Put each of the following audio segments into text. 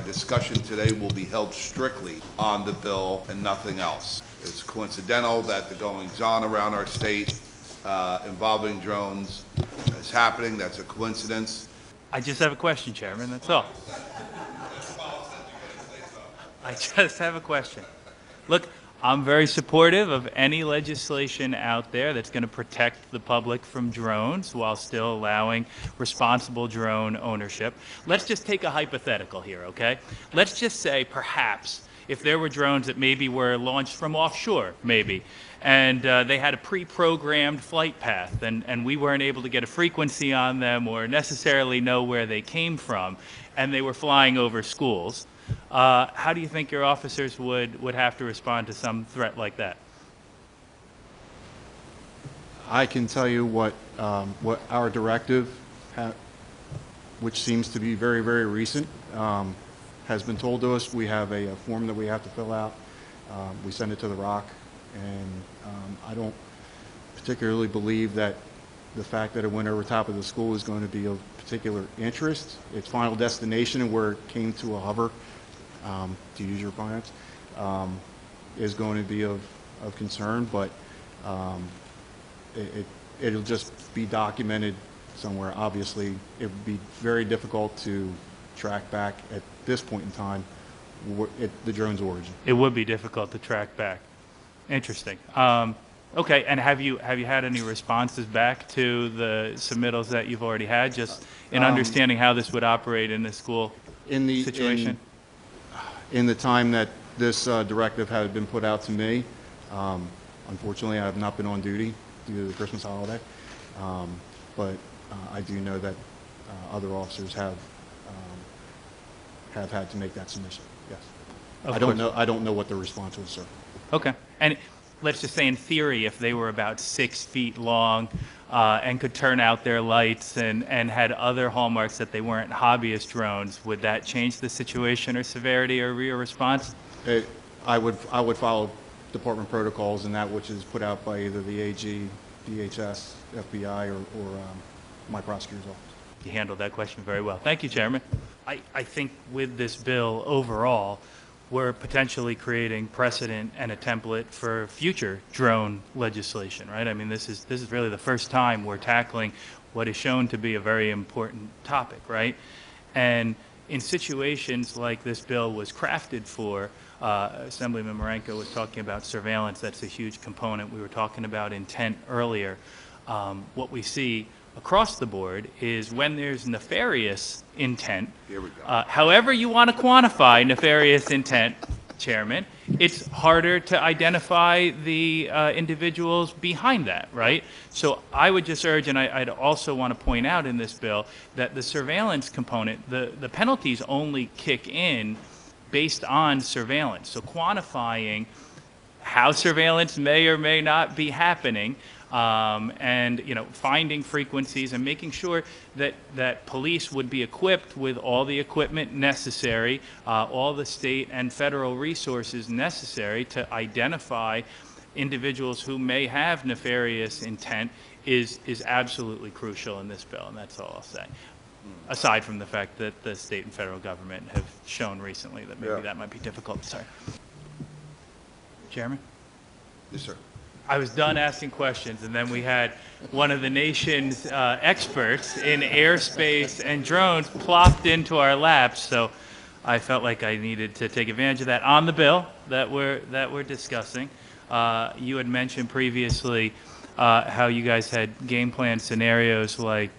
discussion today will be held strictly on the bill and nothing else. It's coincidental that the goings-on around our state involving drones is happening. That's a coincidence. I just have a question, Chairman, that's all. I just have a question. Look, I'm very supportive of any legislation out there that's going to protect the public from drones while still allowing responsible drone ownership. Let's just take a hypothetical here, okay? Let's just say perhaps if there were drones that maybe were launched from offshore, maybe, and they had a pre-programmed flight path, and we weren't able to get a frequency on them or necessarily know where they came from, and they were flying over schools. How do you think your officers would have to respond to some threat like that? I can tell you what our directive, which seems to be very, very recent, has been told to us. We have a form that we have to fill out. We send it to the ROC, and I don't particularly believe that the fact that it went over top of the school is going to be of particular interest. Its final destination and where it came to a hover, to use your pronouns, is going to be of concern, but it'll just be documented somewhere. Obviously, it would be very difficult to track back at this point in time the drone's origin. It would be difficult to track back. Interesting. Okay, and have you had any responses back to the submittals that you've already had, just in understanding how this would operate in the school situation? In the time that this directive had been put out to me, unfortunately, I have not been on duty due to the Christmas holiday, but I do know that other officers have had to make that submission. Yes, I don't know what the response was, sir. Okay, and let's just say in theory, if they were about 6 feet long and could turn out their lights and had other hallmarks that they weren't hobbyist drones, would that change the situation or severity or your response? I would follow department protocols and that which is put out by either the AG, DHS, FBI, or my prosecutor's office. You handled that question very well. Thank you, Chairman. I think with this bill overall, we're potentially creating precedent and a template for future drone legislation, right? I mean, this is really the first time we're tackling what is shown to be a very important topic, right? And in situations like this bill was crafted for, Assemblyman Marenko was talking about surveillance. That's a huge component. We were talking about intent earlier. What we see across the board is when there's nefarious intent, Here we go. however you want to quantify nefarious intent, Chairman, it's harder to identify the individuals behind that, right? So I would just urge, and I'd also want to point out in this bill, that the surveillance component, the penalties only kick in based on surveillance. So quantifying how surveillance may or may not be happening, and finding frequencies and making sure that police would be equipped with all the equipment necessary, all the state and federal resources necessary to identify individuals who may have nefarious intent is absolutely crucial in this bill, and that's all I'll say. Aside from the fact that the state and federal government have shown recently that maybe that might be difficult. Sorry. Chairman? Yes, sir. I was done asking questions, and then we had one of the nation's experts in airspace and drones plopped into our laps, so I felt like I needed to take advantage of that. On the bill that we're discussing, you had mentioned previously how you guys had game plan scenarios like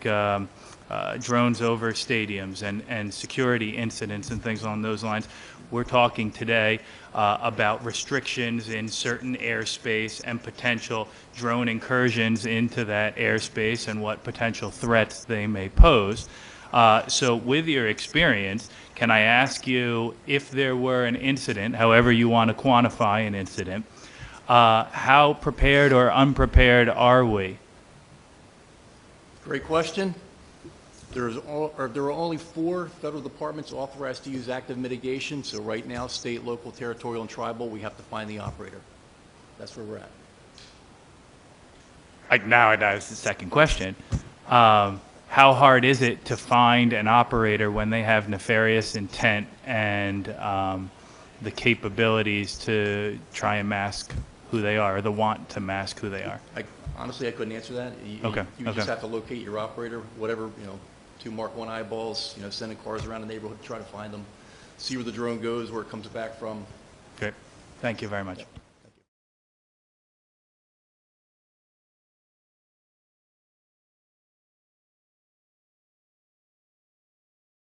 drones over stadiums and security incidents and things along those lines. We're talking today about restrictions in certain airspace and potential drone incursions into that airspace and what potential threats they may pose. So with your experience, can I ask you, if there were an incident, however you want to quantify an incident, how prepared or unprepared are we? Great question. There are only 4 federal departments authorized to use active mitigation, so right now, state, local, territorial, and tribal, we have to find the operator. That's where we're at. Now that's the second question. How how hard is it to find an operator when they have nefarious intent and the capabilities to try and mask who they are, or the want to mask who they are? Honestly, I couldn't answer that. Okay, You just okay. have to locate your operator, whatever, 2 Mark I eyeballs, sending cars around the neighborhood to try to find them, see where the drone goes, where it comes back from. Great. Thank you very much.